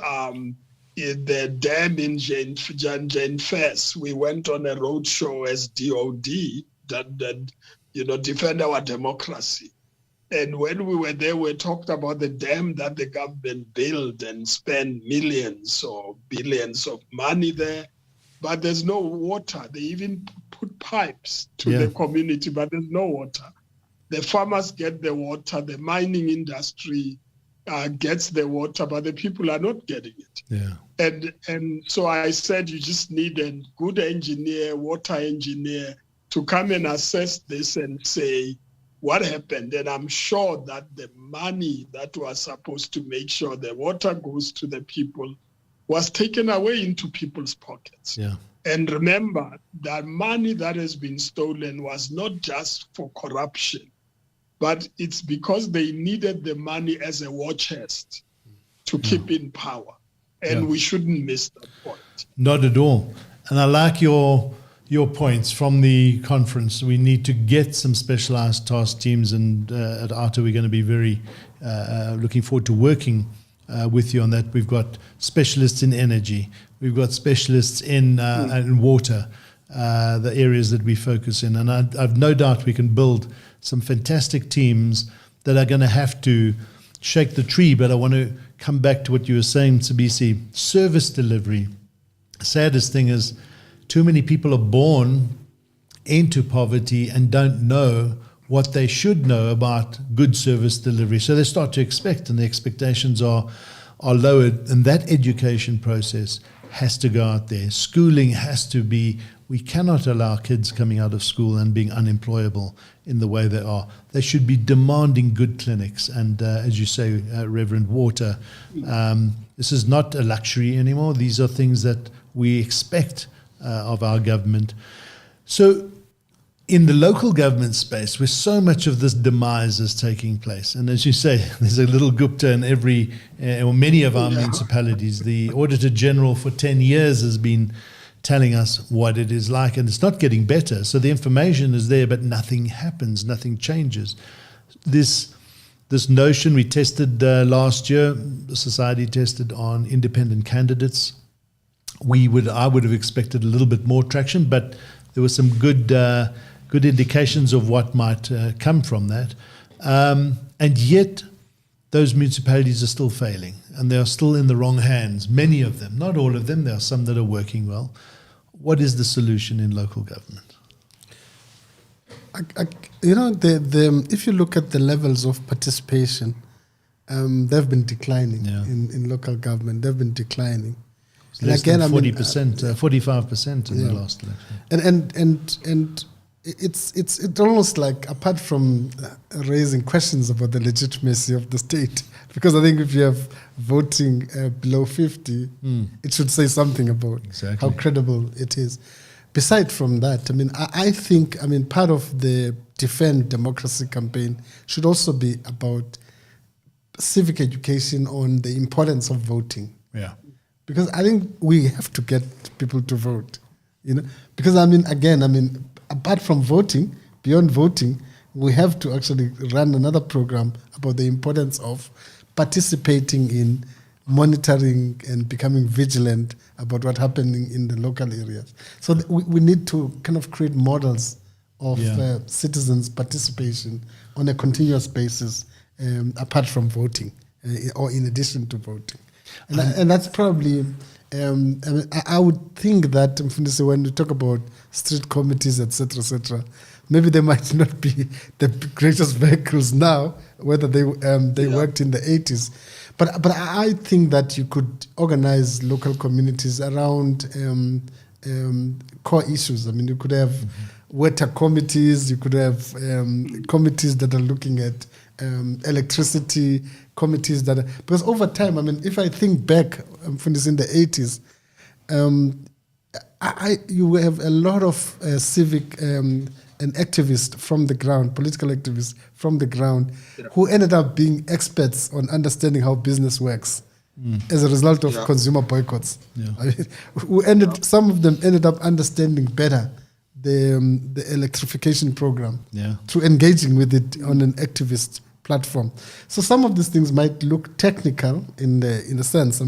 in the dam in Jane Fess, we went on a road show as DOD that defend our democracy. And when we were there, we talked about the dam that the government built and spent millions or billions of money there, but there's no water. They even put pipes to the community, but there's no water. The farmers get the water, the mining industry gets the water, but the people are not getting it. Yeah. And so I said, you just need a good engineer, water engineer, to come and assess this and say what happened. And I'm sure that the money that was supposed to make sure the water goes to the people was taken away into people's pockets. Yeah. And remember, that money that has been stolen was not just for corruption, but it's because they needed the money as a war chest to keep in power. And we shouldn't miss that point. Not at all. And I like your points from the conference. We need to get some specialized task teams, and at ARTA we're going to be very looking forward to working with you on that. We've got specialists in energy. We've got specialists in water, the areas that we focus in. And I've no doubt we can build some fantastic teams that are going to have to shake the tree. But I want to come back to what you were saying, Mcebisi. Service delivery. Saddest thing is too many people are born into poverty and don't know what they should know about good service delivery. So they start to expect, and the expectations are lowered. And that education process has to go out there. Schooling has to be, we cannot allow kids coming out of school and being unemployable in the way they are. They should be demanding good clinics. And as you say, Reverend, water, this is not a luxury anymore. These are things that we expect of our government. So in the local government space, where so much of this demise is taking place, and as you say, there's a little Gupta in every, or many of our municipalities. The Auditor General for 10 years has been telling us what it is like, and it's not getting better. So the information is there, but nothing happens, nothing changes. This notion we tested last year, the society tested on independent candidates. I would have expected a little bit more traction, but there were some good indications of what might come from that. And yet, those municipalities are still failing, and they are still in the wrong hands. Many of them, not all of them. There are some that are working well. What is the solution in local government? If you look at the levels of participation, they've been declining in local government. They've been declining. Less than 40%, 45% in the last election. And it's almost like, apart from raising questions about the legitimacy of the state, because I think if you have voting below 50, it should say something about how credible it is. Beside from that, I think part of the Defend Democracy campaign should also be about civic education on the importance of voting. Yeah. Because I think we have to get people to vote, Because apart from voting, beyond voting, we have to actually run another program about the importance of participating in monitoring and becoming vigilant about what's happening in the local areas. So we need to kind of create models of citizens' participation on a continuous basis, apart from voting, or in addition to voting. And that's probably, I would think that when we talk about street committees, etc., maybe they might not be the greatest vehicles now, whether they worked in the 80s. But I think that you could organize local communities around core issues. You could have water committees, you could have committees that are looking at electricity, committees that are, because over time, if I think back from this in the 80s, you have a lot of civic and activists from the ground, political activists from the ground, who ended up being experts on understanding how business works as a result of consumer boycotts. Some of them ended up understanding better the electrification program through engaging with it on an activist platform. So some of these things might look technical in a sense,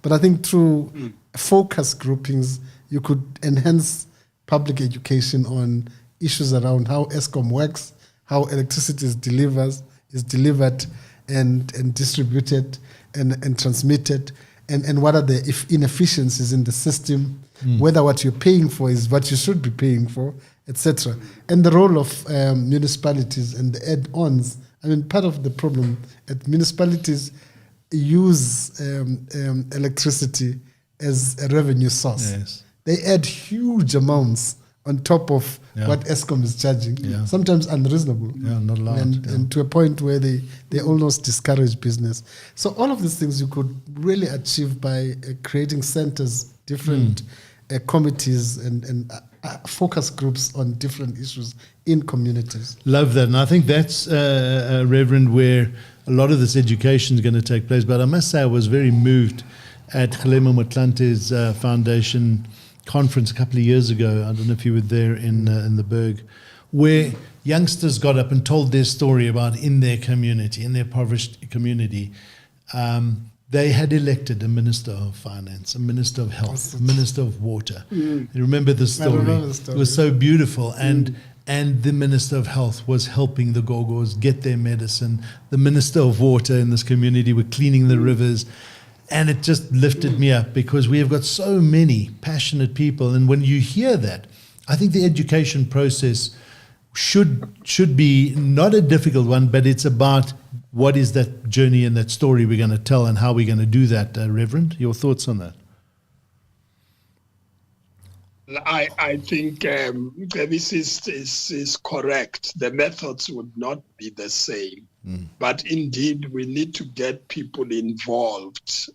but I think through focus groupings, you could enhance public education on issues around how ESCOM works, how electricity is delivered and distributed and transmitted, and what are the inefficiencies in the system, whether what you're paying for is what you should be paying for, etc. And the role of municipalities and the add-ons. Part of the problem at municipalities use electricity as a revenue source. Yes. They add huge amounts on top of what ESCOM is charging, sometimes unreasonable. Not allowed. And to a point where they almost discourage business. So all of these things you could really achieve by creating centers, different committees and focus groups on different issues in communities. Love that. And I think that's, Reverend, where a lot of this education is going to take place. But I must say I was very moved at Kgalema Motlante's foundation conference a couple of years ago. I don't know if you were there in the Berg, where youngsters got up and told their story about in their community, in their impoverished community, they had elected a minister of finance, a minister of health, a minister of water. You remember the story? I remember the story. It was so beautiful. And the minister of health was helping the Gogos get their medicine. The minister of water in this community were cleaning the rivers. And it just lifted me up, because we have got so many passionate people. And when you hear that, I think the education process should be not a difficult one, but it's about what is that journey and that story we're going to tell and how we're going to do that, Reverend. Your thoughts on that? I think this is correct. The methods would not be the same. But indeed, we need to get people involved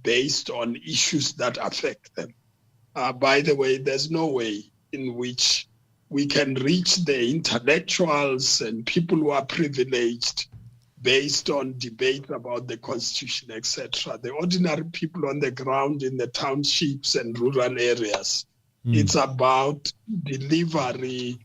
based on issues that affect them. By the way, there's no way in which we can reach the intellectuals and people who are privileged based on debate about the constitution, etc. The ordinary people on the ground in the townships and rural areas. It's about delivery,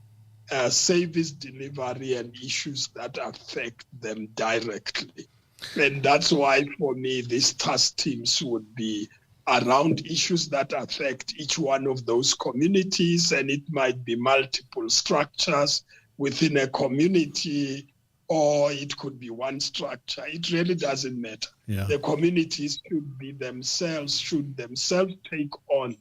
service delivery and issues that affect them directly. And that's why, for me, these task teams would be around issues that affect each one of those communities, and it might be multiple structures within a community, or it could be one structure. It really doesn't matter. Yeah. The communities should themselves take on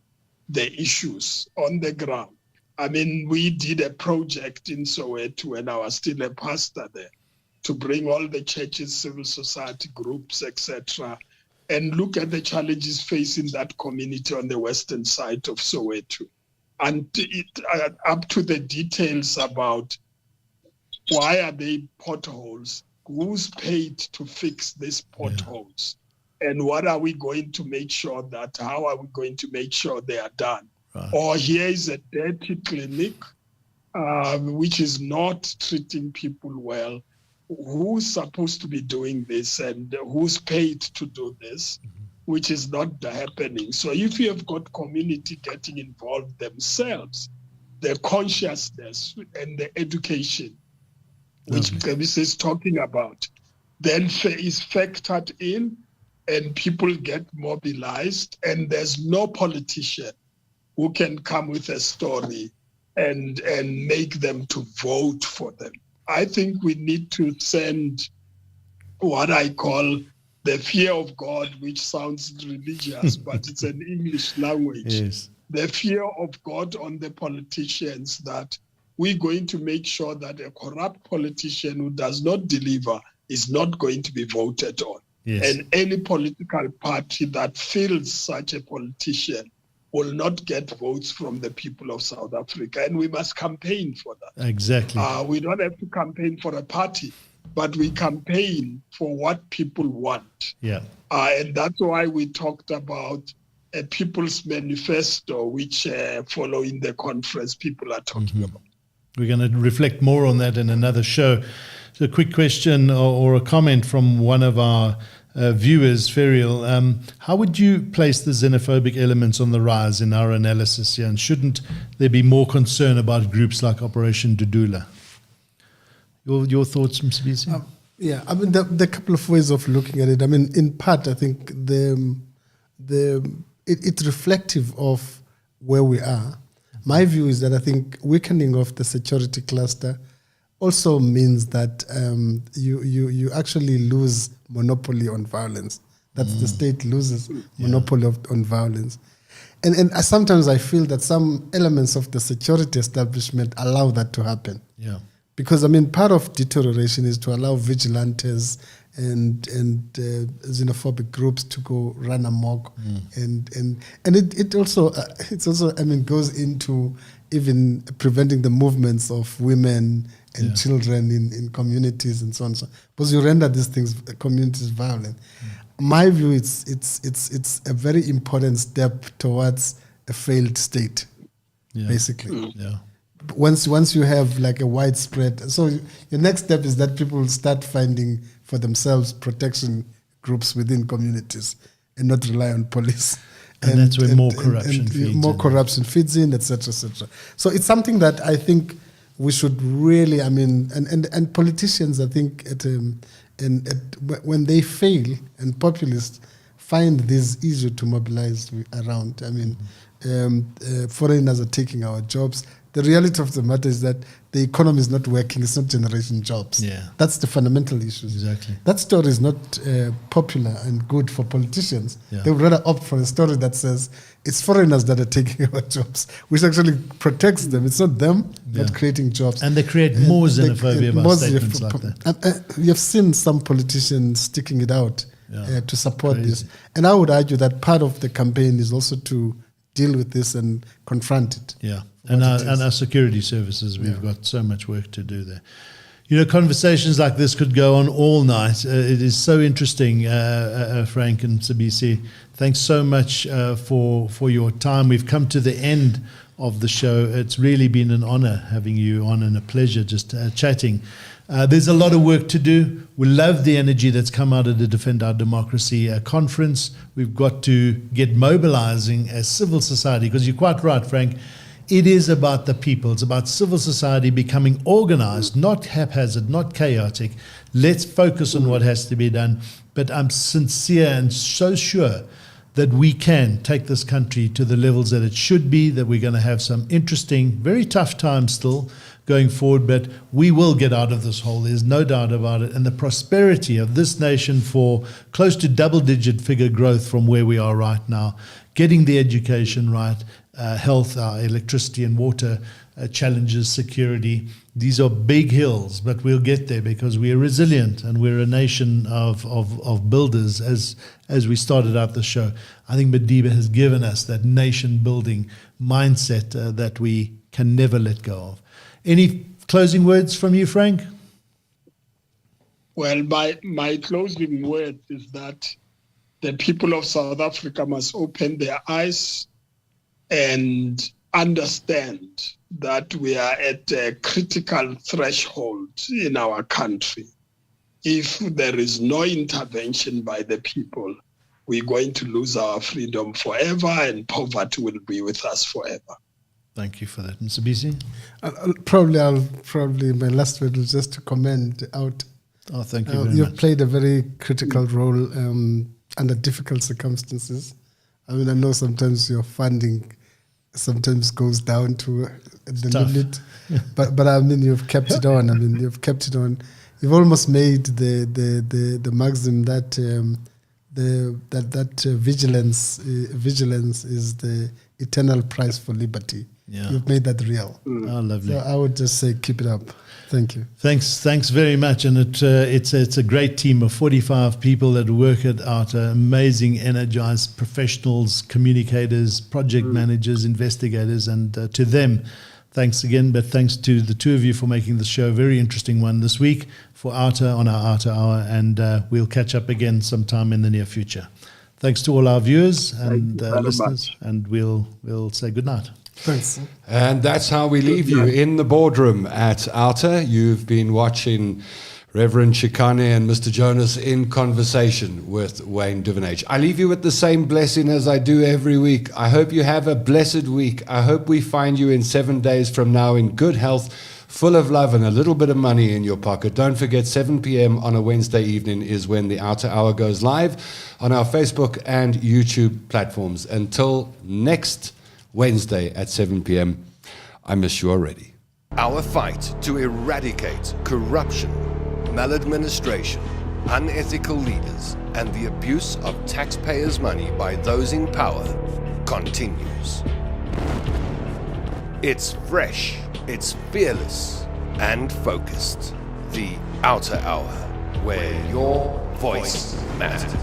the issues on the ground. I mean, we did a project in Soweto when I was still a pastor there to bring all the churches, civil society groups, etc., and look at the challenges facing that community on the western side of Soweto, and up to the details about why are they potholes, who's paid to fix these potholes, and what are we going to make sure that, how are we going to make sure they are done? Right. Or here is a dirty clinic which is not treating people well. Who's supposed to be doing this and who's paid to do this, which is not happening. So if you have got community getting involved themselves, the consciousness and the education, which Mcebisi is talking about, then is factored in and people get mobilized, and there's no politician who can come with a story and make them to vote for them. I think we need to send what I call the fear of God, which sounds religious, but it's an English language. Yes. The fear of God on the politicians, that we're going to make sure that a corrupt politician who does not deliver is not going to be voted on. Yes. And any political party that fills such a politician will not get votes from the people of South Africa, and we must campaign for that. Exactly. We don't have to campaign for a party, but we campaign for what people want. Yeah. And that's why we talked about a People's Manifesto, which following the conference people are talking about. We're going to reflect more on that in another show. So a quick question or a comment from one of our viewers, Ferial. How would you place the xenophobic elements on the rise in our analysis here? And shouldn't there be more concern about groups like Operation Dudula? Your thoughts, Mcebisi? Yeah, I mean, there are a couple of ways of looking at it. I mean, in part, I think it's reflective of where we are. My view is that I think weakening of the security cluster also means that you actually lose monopoly on violence. That's the state loses monopoly on violence. And sometimes I feel that some elements of the security establishment allow that to happen. Yeah. Because, I mean, part of deterioration is to allow vigilantes and xenophobic groups to go run amok. And it also I mean, goes into even preventing the movements of women and children in communities and so on. Because you render these communities violent. My view, it's a very important step towards a failed state, basically. Yeah. Once you have like a widespread, so your next step is that people will start finding for themselves protection groups within communities and not rely on police. And that's where more corruption feeds in. More corruption feeds in, etc., etc. So it's something that I think we should really, I mean, and politicians, I think, when they fail and populists find this easier to mobilize around. I mean, foreigners are taking our jobs. The reality of the matter is that the economy is not working. It's not generating jobs. Yeah. That's the fundamental issue. Exactly. That story is not popular and good for politicians. Yeah. They would rather opt for a story that says it's foreigners that are taking our jobs, which actually protects them. It's not them that creating jobs. And they create more xenophobia by statements like that. You've seen some politicians sticking it out to support this. And I would argue that part of the campaign is also to deal with this and confront it. Yeah. And our security services, we've got so much work to do there. You know, conversations like this could go on all night. It is so interesting, Frank and Mcebisi. Thanks so much for your time. We've come to the end of the show. It's really been an honor having you on and a pleasure just chatting. There's a lot of work to do. We love the energy that's come out of the Defend Our Democracy conference. We've got to get mobilizing as civil society, because you're quite right, Frank. It is about the people. It's about civil society becoming organized, not haphazard, not chaotic. Let's focus on what has to be done. But I'm sincere and so sure that we can take this country to the levels that it should be, that we're going to have some interesting, very tough times still going forward, but we will get out of this hole. There's no doubt about it. And the prosperity of this nation for close to double-digit figure growth from where we are right now, getting the education right, health, our electricity and water challenges, security. These are big hills, but we'll get there because we are resilient and we're a nation of builders. As we started out the show, I think Madiba has given us that nation-building mindset that we can never let go of. Any closing words from you, Frank? Well, my closing word is that the people of South Africa must open their eyes and understand that we are at a critical threshold in our country. If there is no intervention by the people, we're going to lose our freedom forever and poverty will be with us forever. Thank you for that. Mcebisi? Probably my last word is just to commend out. Oh, thank you very much. You've played a very critical role under difficult circumstances. I mean, I know sometimes your funding sometimes goes down to the limit, but I mean, you've kept it on. You've kept it on. You've almost made the maxim that vigilance is the eternal price for liberty. Yeah. You've made that real. Oh, lovely. So I would just say keep it up. Thank you. Thanks very much. And it's a great team of 45 people that work at OUTA, amazing, energized professionals, communicators, project managers, investigators, and to them, thanks again. But thanks to the two of you for making the show a very interesting one this week for OUTA on our OUTA Hour, and we'll catch up again sometime in the near future. Thanks to all our viewers and listeners, and we'll say good night. Thanks. And that's how we leave you in the boardroom at OUTA. You've been watching Reverend Chikane and Mr. Jonas in conversation with Wayne Duvenage. I leave you with the same blessing as I do every week. I hope you have a blessed week. I hope we find you in 7 days from now in good health, full of love and a little bit of money in your pocket. Don't forget, 7 p.m. on a Wednesday evening is when the OUTA Hour goes live on our Facebook and YouTube platforms. Until next Wednesday at 7 p.m. I miss you already. Our fight to eradicate corruption, maladministration, unethical leaders, and the abuse of taxpayers' money by those in power continues. It's fresh, it's fearless, and focused. The OUTA Hour, where your voice matters.